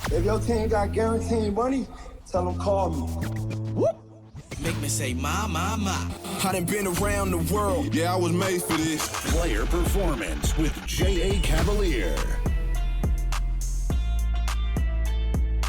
If your team got guaranteed money, tell them call me. Whoop. Make me say, my. I done been around the world. Yeah, I was made for this. Player Performance with J.A. Cavalier.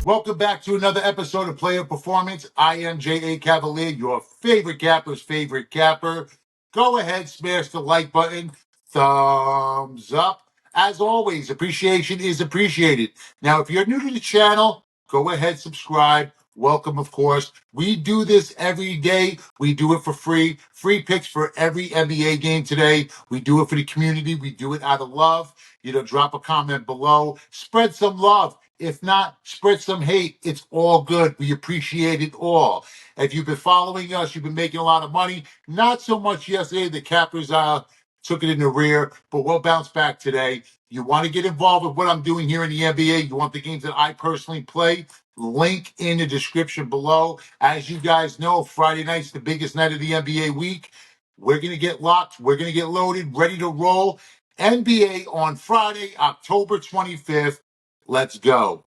Welcome back to another episode of Player Performance. I am J.A. Cavalier, your favorite capper's favorite capper. Go ahead, smash the like button. Thumbs up. As always, appreciation is appreciated. Now, if you're new to the channel, go ahead, subscribe. Welcome, of course. We do this every day. We do it for free. Free picks for every NBA game today. We do it for the community. We do it out of love. Drop a comment below. Spread some love. If not, spread some hate. It's all good. We appreciate it all. If you've been following us, you've been making a lot of money. Not so much yesterday. The Cappers took it in the rear, but we'll bounce back today. You want to get involved with what I'm doing here in the NBA? You want the games that I personally play? Link in the description below. As you guys know, Friday night's the biggest night of the NBA week. We're going to get locked. We're going to get loaded, ready to roll. NBA on Friday, October 25th. Let's go.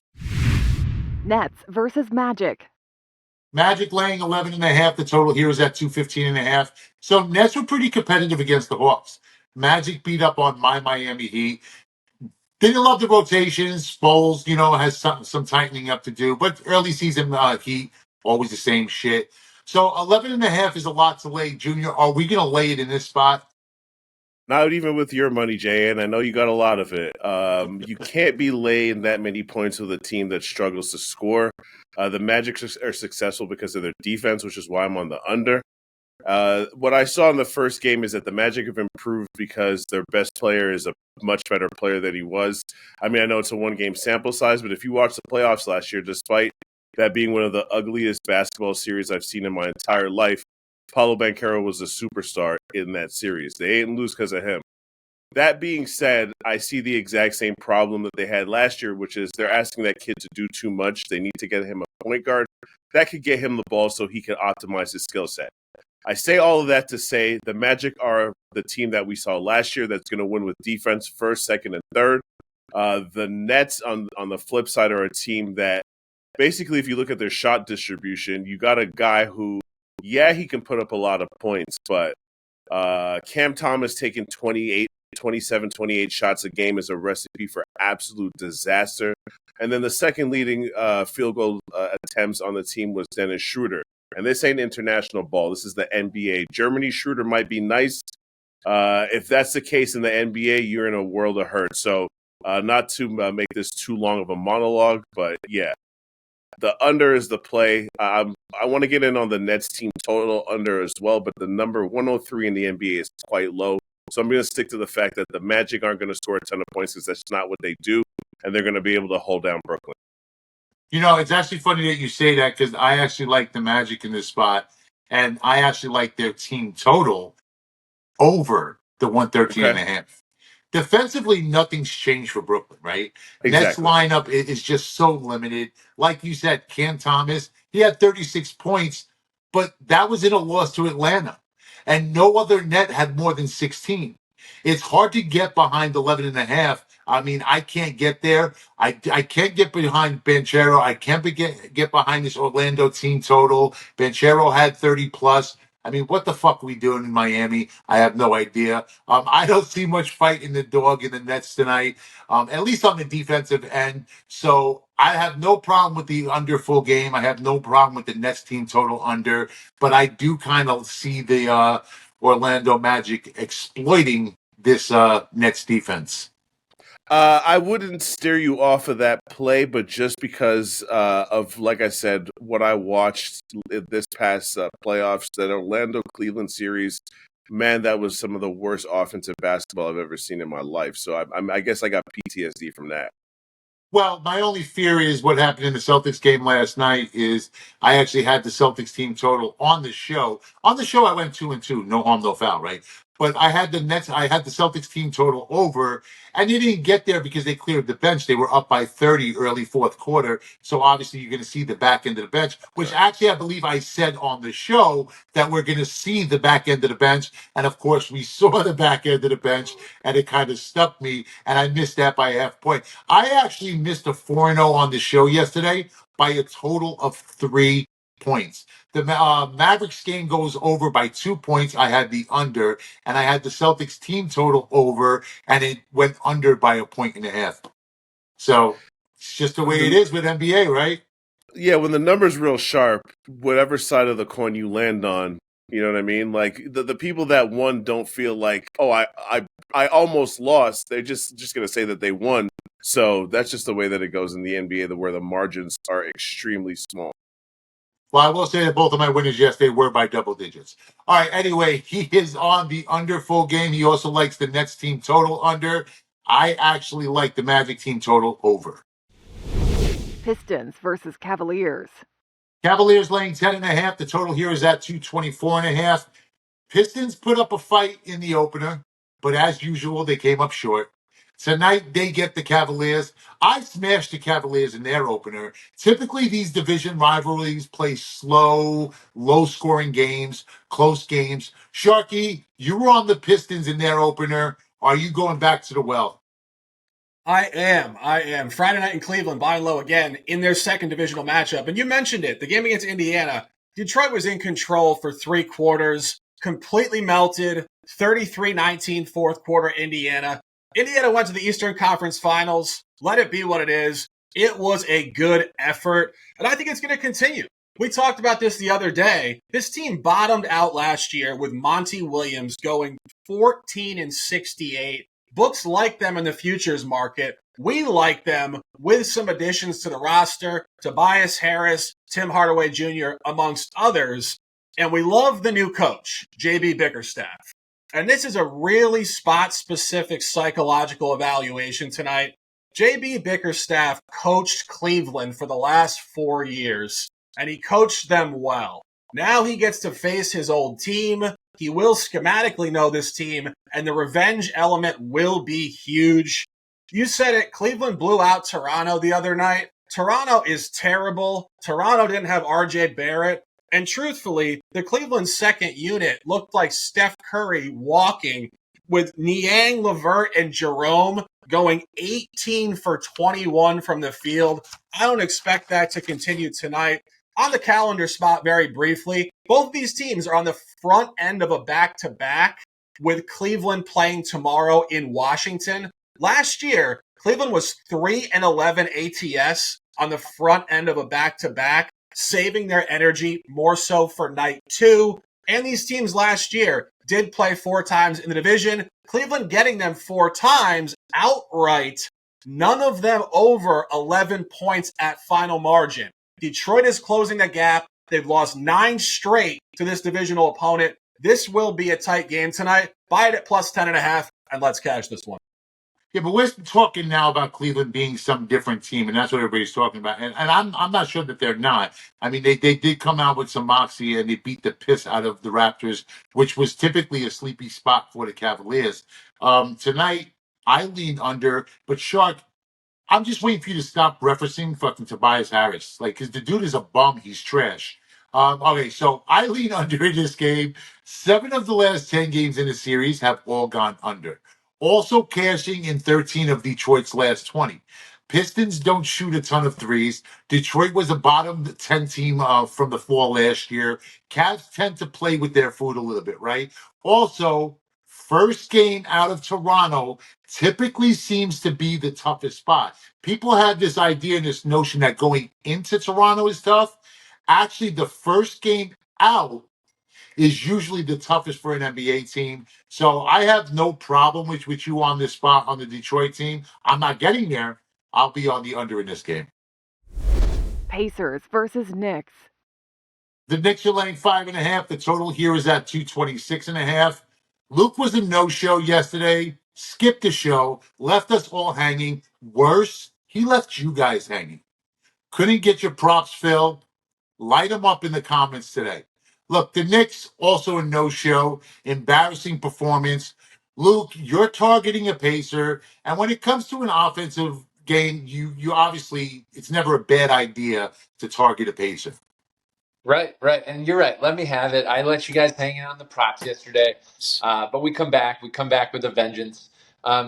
Nets versus Magic. Magic laying 11.5. The total here is at 215.5. So Nets were pretty competitive against the Hawks. Magic beat up on my Miami Heat. Didn't love the rotations. Spoles, has some tightening up to do. But early season Heat, always the same shit. So 11.5 is a lot to lay. Junior, are we going to lay it in this spot? Not even with your money, Jay, and I know you got a lot of it. You can't be laying that many points with a team that struggles to score. The Magic are successful because of their defense, which is why I'm on the under. What I saw in the first game is that the Magic have improved because their best player is a much better player than he was. I mean, I know it's a one-game sample size, but if you watch the playoffs last year, despite that being one of the ugliest basketball series I've seen in my entire life, Paulo Banchero was a superstar in that series. They ain't lose because of him. That being said, I see the exact same problem that they had last year, which is they're asking that kid to do too much. They need to get him a point guard that could get him the ball so he can optimize his skill set. I say all of that to say the Magic are the team that we saw last year that's going to win with defense first, second, and third. The Nets, on the flip side, are a team that basically, if you look at their shot distribution, you got a guy who, yeah, he can put up a lot of points, but Cam Thomas taking 27, 28 shots a game is a recipe for absolute disaster. And then the second leading field goal attempts on the team was Dennis Schroeder. And this ain't international ball. This is the NBA. Germany Schroeder might be nice. If that's the case in the NBA, you're in a world of hurt. So not to make this too long of a monologue, but yeah. The under is the play. I want to get in on the Nets team total under as well, but the number 103 in the NBA is quite low. So I'm going to stick to the fact that the Magic aren't going to score a ton of points because that's not what they do, and they're going to be able to hold down Brooklyn. It's actually funny that you say that because I actually like the Magic in this spot, and I actually like their team total over the 113.5. Defensively, nothing's changed for Brooklyn, right? Exactly. Nets lineup is just so limited. Like you said, Cam Thomas, he had 36 points, but that was in a loss to Atlanta. And no other net had more than 16. It's hard to get behind 11.5. I mean, I can't get there. I can't get behind Banchero. I can't get behind this Orlando team total. Banchero had 30 plus. I mean, what the fuck are we doing in Miami? I have no idea. I don't see much fight in the dog in the Nets tonight, at least on the defensive end. So I have no problem with the under full game. I have no problem with the Nets team total under, but I do kind of see the Orlando Magic exploiting this Nets defense. I wouldn't steer you off of that play, but just because of, like I said, what I watched this past playoffs, that Orlando-Cleveland series, man, that was some of the worst offensive basketball I've ever seen in my life. So I guess I got PTSD from that. Well, my only fear is what happened in the Celtics game last night is I actually had the Celtics team total on the show. On the show, I went 2-2, no harm, no foul, right? but I had the Celtics team total over, and they didn't get there because they cleared the bench. They were up by 30 early fourth quarter. So obviously you're going to see the back end of the bench, which actually I believe I said on the show that we're going to see the back end of the bench. And of course we saw the back end of the bench, and it kind of stuck me, and I missed that by a half point. I actually missed a 4-0 on the show yesterday by a total of 3 points. The Mavericks game goes over by 2 points. I had the under, and I had the Celtics team total over, and it went under by 1.5 points. So it's just the way it is with NBA, right? Yeah, when the number's real sharp, whatever side of the coin you land on, you know what I mean? Like the people that won don't feel like, oh, I almost lost. They're just gonna say that they won. So that's just the way that it goes in the NBA, where the margins are extremely small. Well, I will say that both of my winners yesterday were by double digits. All right, anyway, he is on the under full game. He also likes the Nets team total under. I actually like the Magic team total over. Pistons versus Cavaliers. Cavaliers laying 10.5. The total here is at 224.5. Pistons put up a fight in the opener, but as usual, they came up short. Tonight, they get the Cavaliers. I smashed the Cavaliers in their opener. Typically, these division rivalries play slow, low-scoring games, close games. Sharky, you were on the Pistons in their opener. Are you going back to the well? I am. Friday night in Cleveland, buying low again in their second divisional matchup. And you mentioned it, the game against Indiana. Detroit was in control for 3 quarters, completely melted, 33-19 fourth quarter Indiana. Indiana went to the Eastern Conference Finals. Let it be what it is. It was a good effort, and I think it's going to continue. We talked about this the other day. This team bottomed out last year with Monty Williams going 14-68. Books like them in the futures market. We like them with some additions to the roster, Tobias Harris, Tim Hardaway Jr., amongst others. And we love the new coach, JB Bickerstaff. And this is a really spot-specific psychological evaluation tonight. JB Bickerstaff coached Cleveland for the last 4 years, and he coached them well. Now he gets to face his old team. He will schematically know this team, and the revenge element will be huge. You said it, Cleveland blew out Toronto the other night. Toronto is terrible. Toronto didn't have RJ Barrett. And truthfully, the Cleveland second unit looked like Steph Curry walking with Niang, LeVert, and Jerome going 18 for 21 from the field. I don't expect that to continue tonight. On the calendar spot, very briefly, both these teams are on the front end of a back-to-back with Cleveland playing tomorrow in Washington. Last year, Cleveland was 3-11 ATS on the front end of a back-to-back, saving their energy more so for night 2. And these teams last year did play 4 times in the division. Cleveland getting them 4 times outright, none of them over 11 points at final margin. Detroit is closing the gap. They've lost 9 straight to this divisional opponent. This will be a tight game tonight. Buy it at plus 10.5, and let's cash this one. Yeah, but we're talking now about Cleveland being some different team, and that's what everybody's talking about. And I'm not sure that they're not. I mean, they did come out with some moxie, and they beat the piss out of the Raptors, which was typically a sleepy spot for the Cavaliers. Tonight, I lean under, but Shark, I'm just waiting for you to stop referencing fucking Tobias Harris. Like, because the dude is a bum. He's trash. Okay, so I lean under in this game. 7 of the last 10 games in the series have all gone under. Also cashing in 13 of Detroit's last 20. Pistons don't shoot a ton of threes. Detroit was a bottom 10 team from the fall last year. Cavs tend to play with their food a little bit, right? Also, first game out of Toronto typically seems to be the toughest spot. People have this idea and this notion that going into Toronto is tough. Actually, the first game out is usually the toughest for an NBA team. So I have no problem with you on this spot on the Detroit team. I'm not getting there. I'll be on the under in this game. Pacers versus Knicks. The Knicks are laying 5.5. The total here is at 226.5. Luke was a no-show yesterday, skipped the show, left us all hanging. Worse, he left you guys hanging. Couldn't get your props, Phil. Light them up in the comments today. Look, the Knicks also a no-show, embarrassing performance. Luke, you're targeting a pacer, and when it comes to an offensive game, you obviously it's never a bad idea to target a pacer. Right, right. And you're right. Let me have it. I let you guys hang in on the props yesterday, but we come back. We come back with a vengeance.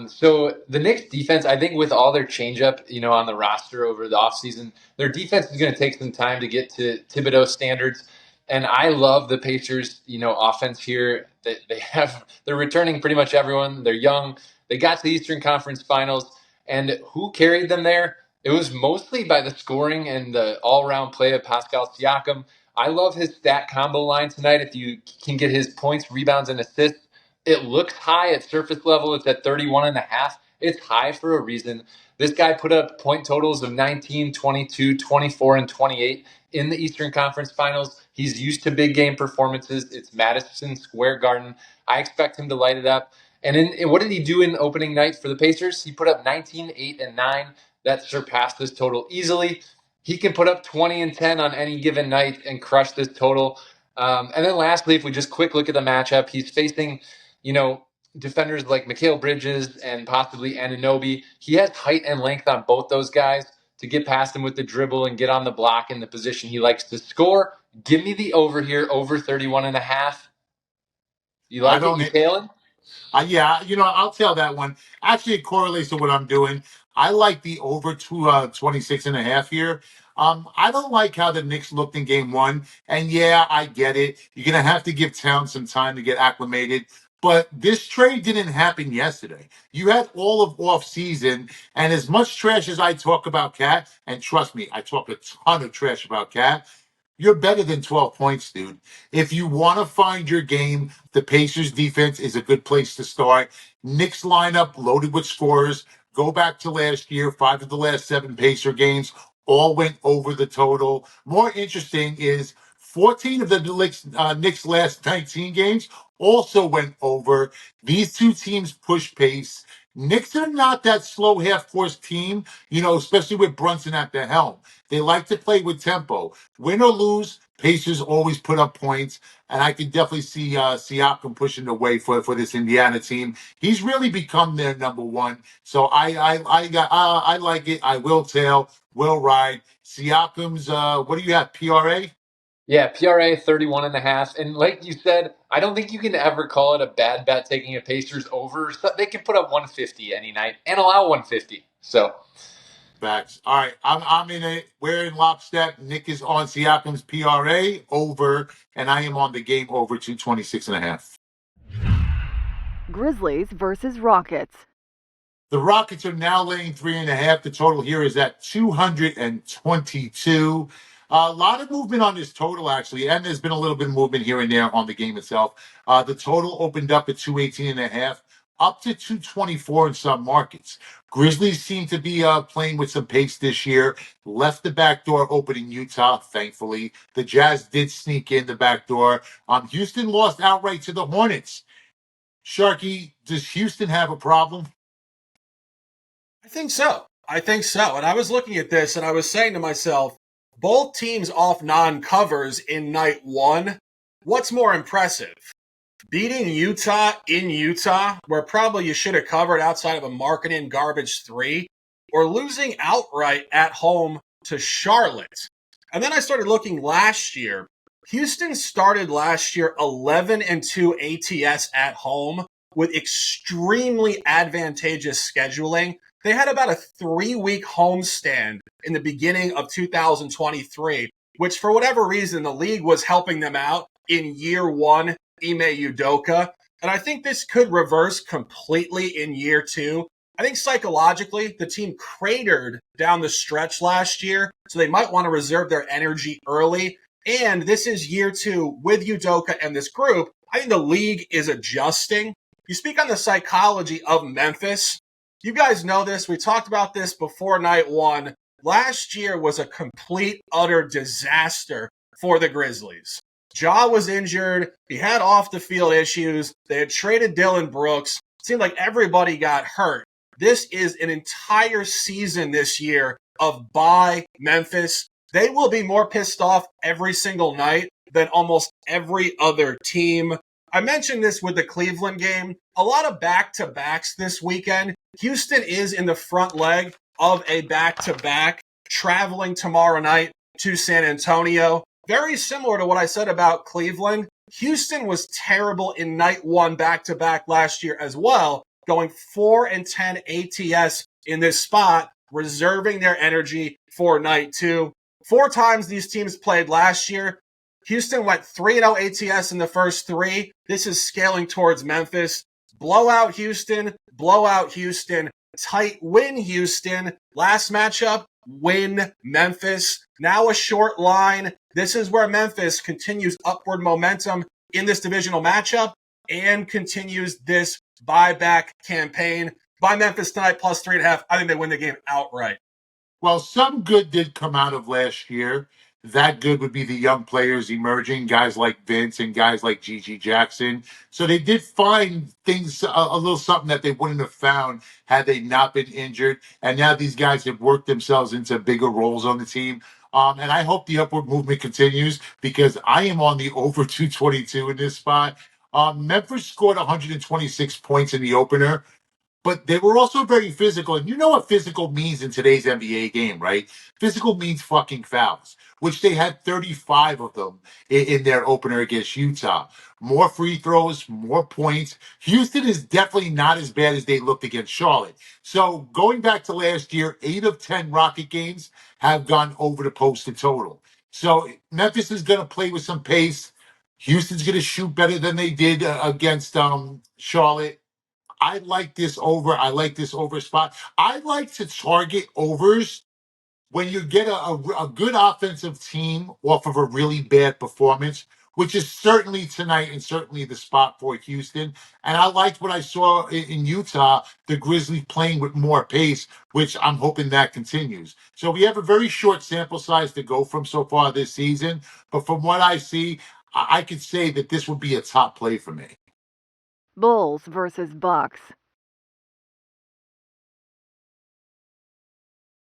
So the Knicks defense, I think with all their changeup, on the roster over the offseason, their defense is going to take some time to get to Thibodeau standards. And I love the Pacers, offense here. They're returning pretty much everyone. They're young. They got to the Eastern Conference Finals. And who carried them there? It was mostly by the scoring and the all-around play of Pascal Siakam. I love his stat combo line tonight. If you can get his points, rebounds, and assists, it looks high at surface level. It's at 31.5. It's high for a reason. This guy put up point totals of 19, 22, 24, and 28 in the Eastern Conference Finals. He's used to big game performances. It's Madison Square Garden. I expect him to light it up. And what did he do in opening night for the Pacers? He put up 19, 8, and 9. That surpassed this total easily. He can put up 20 and 10 on any given night and crush this total. And then lastly, if we just quick look at the matchup, he's facing, defenders like Mikal Bridges and possibly Anunoby. He has height and length on both those guys to get past him with the dribble and get on the block in the position he likes to score. Give me the over here, over 31.5. You like it? You tailing? Yeah, I'll tell that one. Actually, it correlates to what I'm doing. I like the over 26.5 here. I don't like how the Knicks looked in game one. And yeah, I get it. You're going to have to give Town some time to get acclimated. But this trade didn't happen yesterday. You had all of off season, and as much trash as I talk about Cat, and trust me, I talk a ton of trash about Cat, you're better than 12 points, dude. If you want to find your game, the Pacers defense is a good place to start. Knicks lineup loaded with scorers. Go back to last year, 5 of the last 7 Pacer games all went over the total. More interesting is 14 of the Knicks' last 19 games also went over. These two teams push pace. Knicks are not that slow half-course team, especially with Brunson at the helm. They like to play with tempo. Win or lose, Pacers always put up points, and I can definitely see Siakam pushing the way for this Indiana team. He's really become their number one. So I like it. I will tail, will ride. Siakam's what do you have? PRA? Yeah, PRA 31.5. And like you said, I don't think you can ever call it a bad bet taking a Pacers over. So they can put up 150 any night and allow 150. So facts. All right, I'm in it. We're in lockstep. Nick is on Siakam's PRA over, and I am on the game over 226.5. Grizzlies versus Rockets. The Rockets are now laying 3.5. The total here is at 222. A lot of movement on this total, actually, and there's been a little bit of movement here and there on the game itself. The total opened up at 218.5, up to 224 in some markets. Grizzlies seem to be playing with some pace this year. Left the back door open in Utah, thankfully. The Jazz did sneak in the back door. Houston lost outright to the Hornets. Sharky, does Houston have a problem? I think so. And I was looking at this and I was saying to myself, both teams off non-covers in night one. What's more impressive? Beating Utah in Utah, where probably you should have covered outside of a marketing garbage 3, or losing outright at home to Charlotte. And then I started looking last year. Houston started last year 11-2 ATS at home with extremely advantageous scheduling. They had about a 3-week homestand in the beginning of 2023, which for whatever reason, the league was helping them out in year one, Ime Udoka. And I think this could reverse completely in year 2. I think psychologically, the team cratered down the stretch last year, so they might want to reserve their energy early. And this is year 2 with Udoka and this group. I think the league is adjusting. You speak on the psychology of Memphis. You guys know this. We talked about this before night one. Last year was a complete, utter disaster for the Grizzlies. Ja was injured. He had off-the-field issues. They had traded Dylan Brooks. It seemed like everybody got hurt. This is an entire season this year of bye Memphis. They will be more pissed off every single night than almost every other team. I mentioned this with the Cleveland game. A lot of back-to-backs this weekend. Houston is in the front leg of a back-to-back, traveling tomorrow night to San Antonio. Very similar to what I said about Cleveland. Houston was terrible in night one back-to-back last year as well, going 4-10 ATS in this spot, reserving their energy for night two. 4 times these teams played last year. Houston went 3-0 ATS in the first 3. This is scaling towards Memphis. Blowout Houston, tight win Houston. Last matchup, win Memphis. Now a short line. This is where Memphis continues upward momentum in this divisional matchup and continues this buyback campaign. By Memphis tonight, plus 3.5. I think they win the game outright. Well, some good did come out of last year. That good would be the young players emerging, guys like Vince and guys like Gigi Jackson. So they did find things, a little something that they wouldn't have found had they not been injured. And now these guys have worked themselves into bigger roles on the team. And I hope the upward movement continues because I am on the over 222 in this spot. Memphis scored 126 points in the opener. But they were also very physical. And you know what physical means in today's NBA game, right? Physical means fucking fouls, which they had 35 of them in their opener against Utah. More free throws, more points. Houston is definitely not as bad as they looked against Charlotte. So going back to last year, 8 of 10 Rocket games have gone over the post in total. So Memphis is going to play with some pace. Houston's going to shoot better than they did against Charlotte. I like this over. I like this over spot. I like to target overs when you get a good offensive team off of a really bad performance, which is certainly tonight and certainly the spot for Houston. And I liked what I saw in Utah, the Grizzlies playing with more pace, which I'm hoping that continues. So we have a very short sample size to go from so far this season. But from what I see, I could say that this would be a top play for me. Bulls versus Bucks.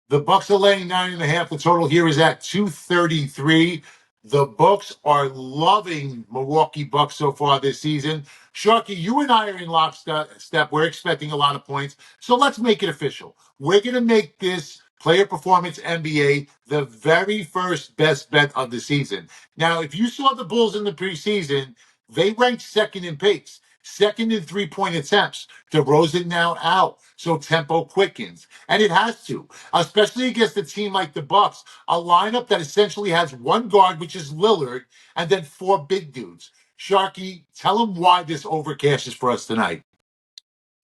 The Bucks are laying 9.5. The total here is at 233. The Bucks are loving Milwaukee Bucks so far this season. Sharky, you and I are in lockstep. We're expecting a lot of points. So let's make it official. We're going to make this Player Performance NBA the very first best bet of the season. Now, if you saw the Bulls in the preseason, they ranked second in pace. Second in three-point attempts. DeRozan now out, so tempo quickens. And it has to, especially against a team like the Bucks, a lineup that essentially has one guard, which is Lillard, and then 4 big dudes. Sharky, tell them why this overcash is for us tonight.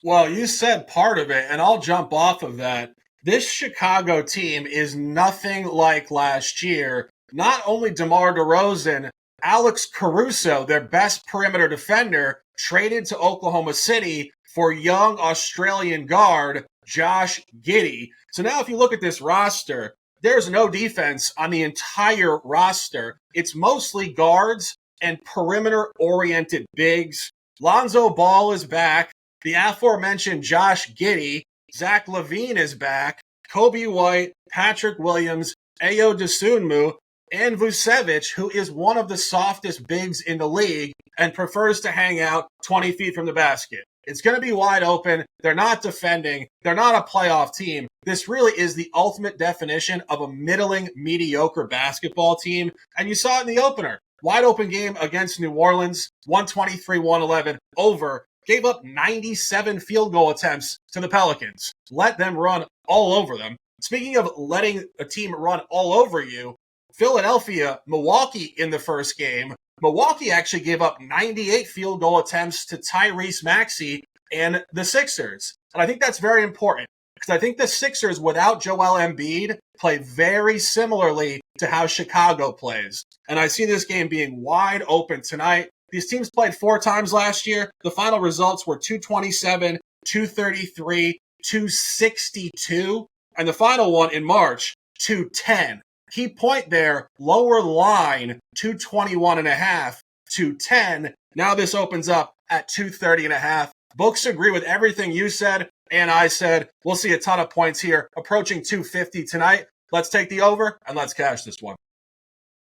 Well, you said part of it, and I'll jump off of that. This Chicago team is nothing like last year. Not only DeMar DeRozan, Alex Caruso, their best perimeter defender, traded to Oklahoma City for young Australian guard Josh Giddey. So now if you look at this roster, there's no defense on the entire roster. It's mostly guards and perimeter-oriented bigs. Lonzo Ball is back. The aforementioned Josh Giddey. Zach LaVine is back. Kobe White, Patrick Williams, Ayo Dosunmu, and Vucevic, who is one of the softest bigs in the league and prefers to hang out 20 feet from the basket. It's going to be wide open. They're not defending. They're not a playoff team. This really is the ultimate definition of a middling, mediocre basketball team. And you saw it in the opener. Wide open game against New Orleans, 123-111 over. Gave up 97 field goal attempts to the Pelicans. Let them run all over them. Speaking of letting a team run all over you, Philadelphia, Milwaukee in the first game. Milwaukee actually gave up 98 field goal attempts to Tyrese Maxey and the Sixers. And I think that's very important because I think the Sixers without Joel Embiid play very similarly to how Chicago plays. And I see this game being wide open tonight. These teams played 4 times last year. The final results were 227, 233, 262. And the final one in March, 210. Key point there, lower line, 221.5, 210. Now this opens up at 230.5. Books agree with everything you said and I said. We'll see a ton of points here, approaching 250 tonight. Let's take the over and let's cash this one.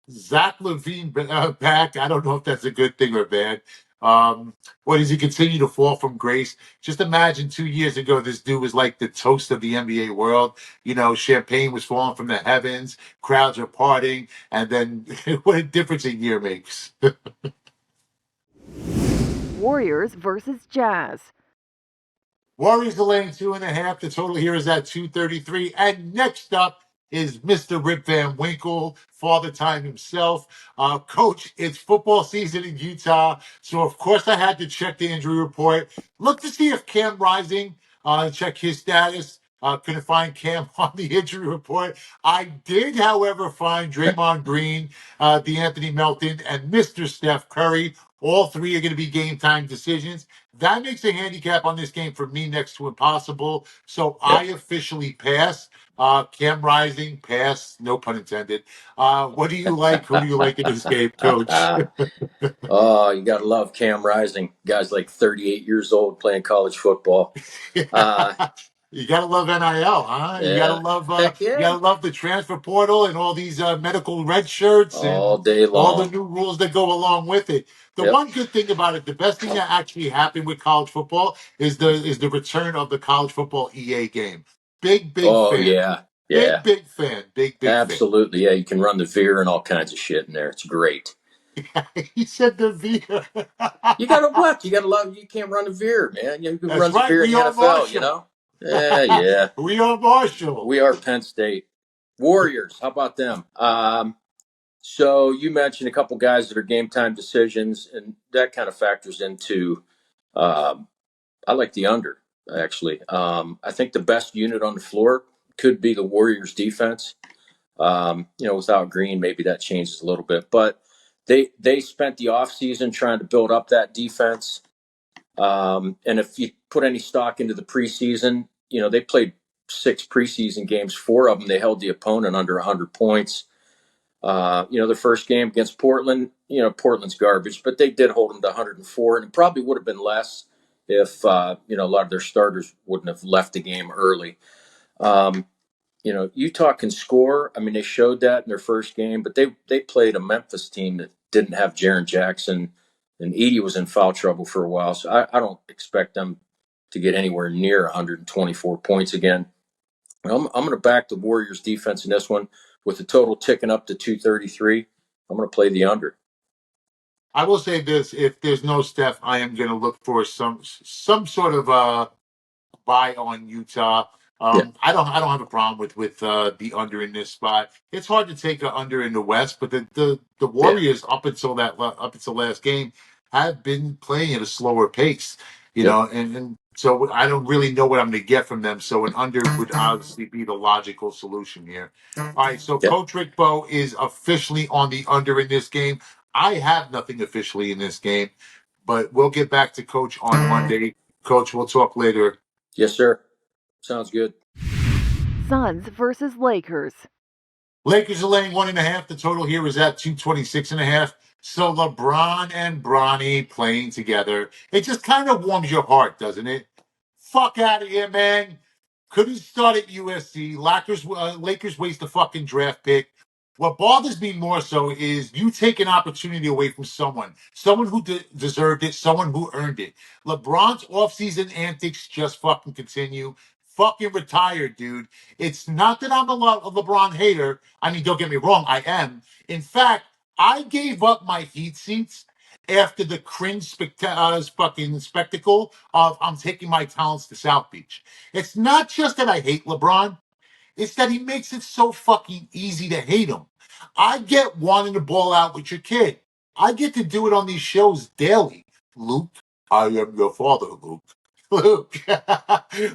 Zach Levine back. I don't know if that's a good thing or bad. What does he continue to fall from grace? Just imagine 2 years ago, this dude was like the toast of the NBA world. You know, champagne was falling from the heavens, crowds are partying, and then what a difference a year makes. Warriors versus Jazz. Warriors are laying 2.5. The total here is at 233. And next up is Mr. Rip Van Winkle, Father Time himself. Coach, it's football season in Utah. So, of course, I had to check the injury report. Look to see if Cam Rising, check his status. Couldn't find Cam on the injury report. I did, however, find Draymond Green, DeAnthony Melton, and Mr. Steph Curry. All three are going to be game time decisions. That makes a handicap on this game for me next to impossible. So I officially pass. Cam Rising, pass. No pun intended. What do you like? Who do you like in this game, Coach? Oh, you got to love Cam Rising. Guy's like 38 years old playing college football. You gotta love NIL, huh? Yeah. You gotta love Heck yeah. you gotta love the transfer portal and all these medical red shirts all and day long. all the new rules that go along with it. The one good thing about it, the best thing that actually happened with college football is the return of the college football EA game. Big Oh fan. yeah. Big fan. Big Absolutely. fan. Yeah, you can run the veer and all kinds of shit in there. It's great. He said the veer. You gotta what? You gotta love. You can't run the veer, man. You can That's run the right. veer in We the are NFL. Marshall. You know. Yeah. We are Marshall. We are Penn State Warriors. How about them? So you mentioned a couple guys that are game time decisions, and that kind of factors into. I like the under actually. I think the best unit on the floor could be the Warriors defense. Without Green, maybe that changes a little bit, but they spent the offseason trying to build up that defense. And if you put any stock into the preseason, they played 6 preseason games. 4 of them, they held the opponent under 100 points. The first game against Portland, Portland's garbage, but they did hold them to 104, and it probably would have been less if, a lot of their starters wouldn't have left the game early. Utah can score. I mean, they showed that in their first game, but they played a Memphis team that didn't have Jaren Jackson, and Edie was in foul trouble for a while. So I don't expect them to get anywhere near 124 points again. I'm going to back the Warriors defense in this one with the total ticking up to 233. I'm going to play the under. I will say this: if there's no Steph, I am going to look for some sort of buy on Utah. I don't have a problem with the under in this spot. It's hard to take an under in the West, but the Warriors up until last game have been playing at a slower pace, and so I don't really know what I'm going to get from them. So an under would obviously be the logical solution here. All right, so Coach Rick Bowe is officially on the under in this game. I have nothing officially in this game, but we'll get back to Coach on Monday. Coach, we'll talk later. Yes, sir. Sounds good. Suns versus Lakers. Lakers are laying 1.5. The total here is at 226.5. So LeBron and Bronny playing together. It just kind of warms your heart, doesn't it? Fuck out of here, man. Couldn't start at USC. Lakers waste a fucking draft pick. What bothers me more so is you take an opportunity away from someone who deserved it, someone who earned it. LeBron's offseason antics just fucking continue. Fucking retired, dude. It's not that I'm a LeBron hater. I mean, don't get me wrong, I am. In fact, I gave up my Heat seats after the cringe fucking spectacle of I'm taking my talents to South Beach. It's not just that I hate LeBron. It's that he makes it so fucking easy to hate him. I get wanting to ball out with your kid. I get to do it on these shows daily. Luke, I am your father, Luke. Luke,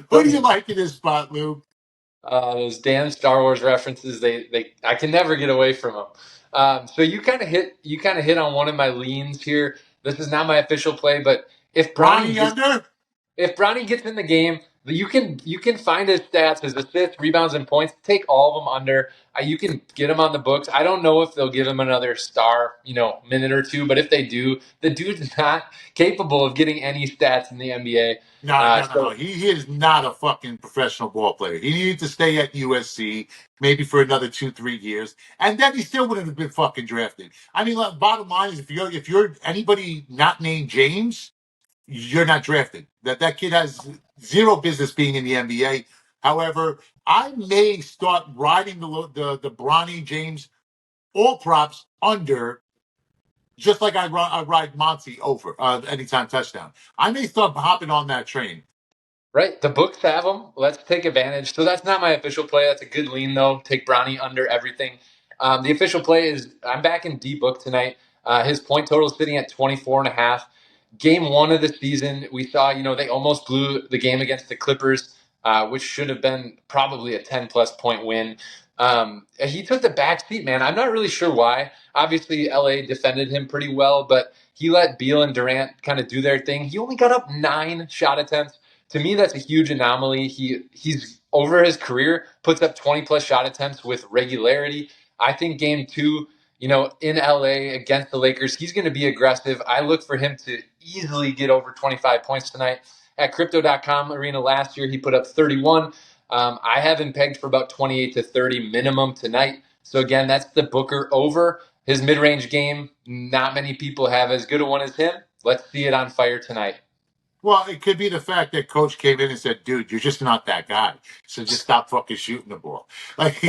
who do you like in this spot, Luke? Those damn Star Wars references, I can never get away from them. So you kind of hit on one of my leans here. This is not my official play, but if Bronny Bronny under? If Bronny gets in the game, You can find his stats, his assists, rebounds, and points. Take all of them under. You can get him on the books. I don't know if they'll give him another star, minute or two. But if they do, the dude's not capable of getting any stats in the NBA. No. He is not a fucking professional ball player. He needed to stay at USC maybe for another 2-3 years, and then he still wouldn't have been fucking drafted. I mean, look, bottom line is, if you're anybody not named James, you're not drafted. That kid has zero business being in the NBA. However, I may start riding the Bronny James all props under, just like I ride Monty over anytime touchdown. I may start hopping on that train. Right. The books have him. Let's take advantage. So that's not my official play. That's a good lean, though. Take Bronny under everything. The official play is I'm back in D book tonight. His point total is sitting at 24.5. Game 1 of the season, we saw, they almost blew the game against the Clippers, which should have been probably a 10-plus point win. He took the back seat, man. I'm not really sure why. Obviously, LA defended him pretty well, but he let Beal and Durant kind of do their thing. He only got up 9 shot attempts. To me, that's a huge anomaly. He's over his career, puts up 20-plus shot attempts with regularity. I think game 2, in LA against the Lakers, he's going to be aggressive. I look for him to easily get over 25 points tonight. At Crypto.com Arena last year, he put up 31. I have him pegged for about 28 to 30 minimum tonight. So again, that's the Booker over. His mid-range game, not many people have as good a one as him. Let's see it on fire tonight. Well, it could be the fact that coach came in and said, dude, you're just not that guy. So just stop fucking shooting the ball. Like,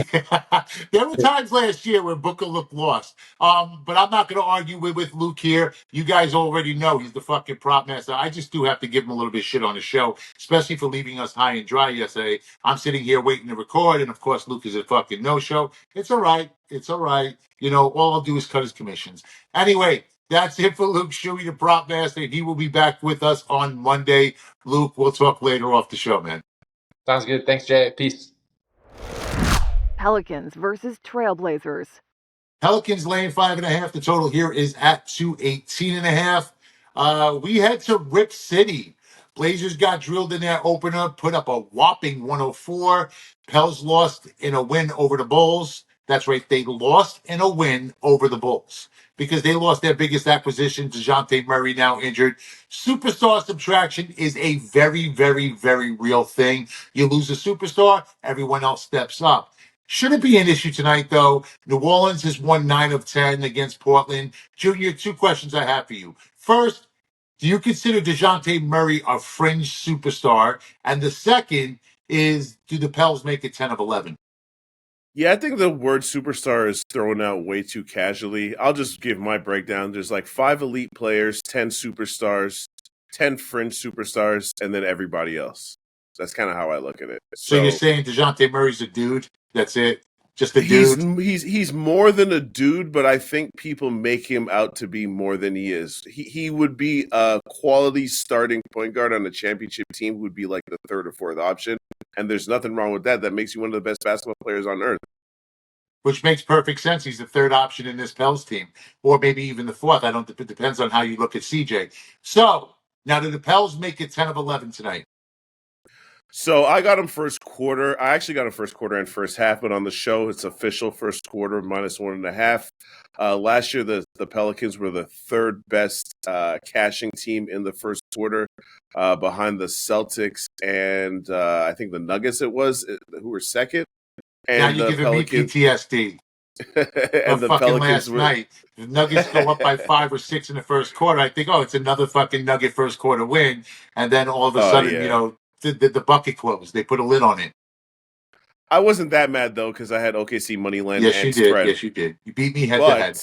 there were times last year where Booker looked lost. But I'm not going to argue with Luke here. You guys already know he's the fucking prop master. I just do have to give him a little bit of shit on the show, especially for leaving us high and dry yesterday. I'm sitting here waiting to record. And of course, Luke is a fucking no-show. It's all right. It's all right. All I'll do is cut his commissions. Anyway, that's it for Luke Shuey, the prop master. He will be back with us on Monday. Luke, we'll talk later off the show, man. Sounds good. Thanks, Jay. Peace. Pelicans versus Trailblazers. Pelicans laying 5.5. The total here is at 218.5. We head to Rip City. Blazers got drilled in their opener, put up a whopping 104. Pels lost in a win over the Bulls. That's right, they lost in a win over the Bulls because they lost their biggest acquisition, DeJounte Murray, now injured. Superstar subtraction is a very, very, very real thing. You lose a superstar, everyone else steps up. Shouldn't be an issue tonight, though. New Orleans has won 9 of 10 against Portland. Junior, 2 questions I have for you. First, do you consider DeJounte Murray a fringe superstar? And the second is, do the Pels make it 10 of 11? Yeah, I think the word superstar is thrown out way too casually. I'll just give my breakdown. There's like 5 elite players, 10 superstars, 10 fringe superstars, and then everybody else. That's kind of how I look at it. So you're saying DeJounte Murray's a dude? That's it? Just a dude? He's more than a dude, but I think people make him out to be more than he is. He would be a quality starting point guard on a championship team who would be like the 3rd or 4th option. And there's nothing wrong with that. That makes you one of the best basketball players on earth. Which makes perfect sense. He's the 3rd option in this Pels team, or maybe even the 4th. It depends on how you look at CJ. So now, do the Pels make it 10 of 11 tonight? So I got him first quarter. I actually got him first quarter and first half, but on the show, it's official first quarter -1.5. Last year, the Pelicans were the 3rd best cashing team in the first quarter, behind the Celtics and I think the Nuggets. It was who were second. And now you're giving me PTSD. And the last Pelicans night, the Nuggets go up by 5 or 6 in the first quarter. I think, it's another fucking Nugget first quarter win, and then all of a sudden, the bucket closed. They put a lid on it. I wasn't that mad though because I had OKC money line. Yes, and you did. spread. Yes, you did. You beat me head to head.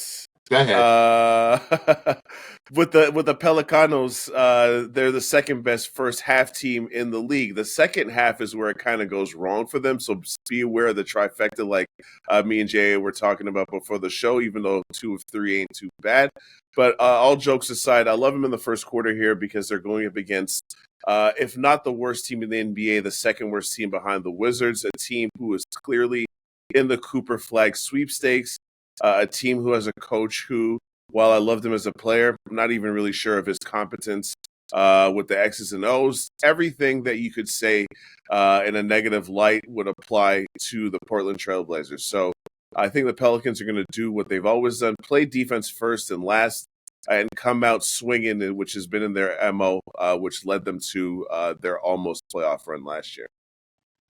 Go ahead. With the Pelicanos, they're the 2nd best first half team in the league. The second half is where it kind of goes wrong for them. So be aware of the trifecta, like me and Jay were talking about before the show. Even though 2 of 3 ain't too bad, but all jokes aside, I love them in the first quarter here because they're going up against, if not the worst team in the NBA, the 2nd worst team behind the Wizards, a team who is clearly in the Cooper Flag sweepstakes, a team who has a coach who, while I loved him as a player, I'm not even really sure of his competence with the X's and O's. Everything that you could say in a negative light would apply to the Portland Trailblazers. So I think the Pelicans are going to do what they've always done, play defense first and last, and come out swinging, which has been in their MO, which led them to their almost playoff run last year.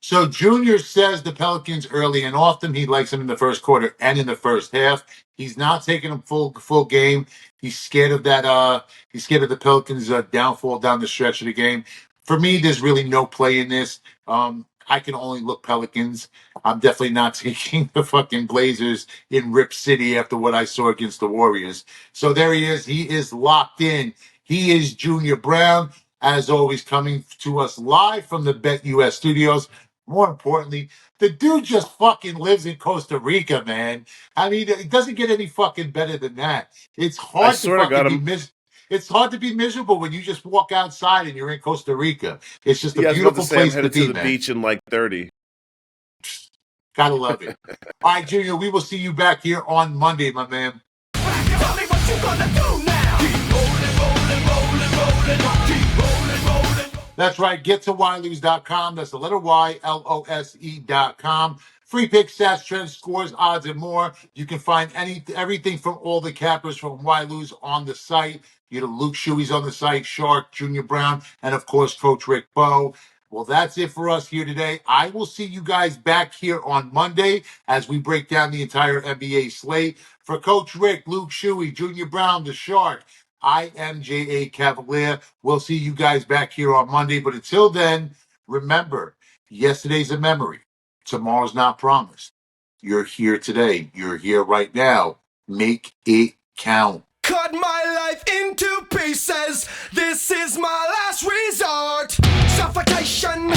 So Junior says the Pelicans early and often. He likes them in the first quarter and in the first half. He's not taking them full game. He's scared of that. He's scared of the Pelicans' downfall down the stretch of the game. For me, there's really no play in this. I can only look Pelicans. I'm definitely not taking the fucking Blazers in Rip City after what I saw against the Warriors. So there he is. He is locked in. He is Junior Brown, as always, coming to us live from the BetUS studios. More importantly, the dude just fucking lives in Costa Rica, man. I mean, it doesn't get any fucking better than that. It's hard it's hard to be miserable when you just walk outside and you're in Costa Rica. It's just a beautiful place to be, to the beach in like 30. Gotta love it. All right, Junior, we will see you back here on Monday, my man. Tell me what you gonna do now. Keep rolling. That's right. Get to Ylose.com. That's the letter Y, LOSE.com. Free picks, stats, trends, scores, odds, and more. You can find everything from all the cappers from Ylose on the site. You know, Luke Shuey's on the site, Shark, Junior Brown, and of course, Coach Rick Bowe. Well, that's it for us here today. I will see you guys back here on Monday as we break down the entire NBA slate. For Coach Rick, Luke Shuey, Junior Brown, the Shark, I am J.A. Cavalier. We'll see you guys back here on Monday. But until then, remember, yesterday's a memory. Tomorrow's not promised. You're here today. You're here right now. Make it count. Cut my life into pieces. This is my last resort. Suffocation.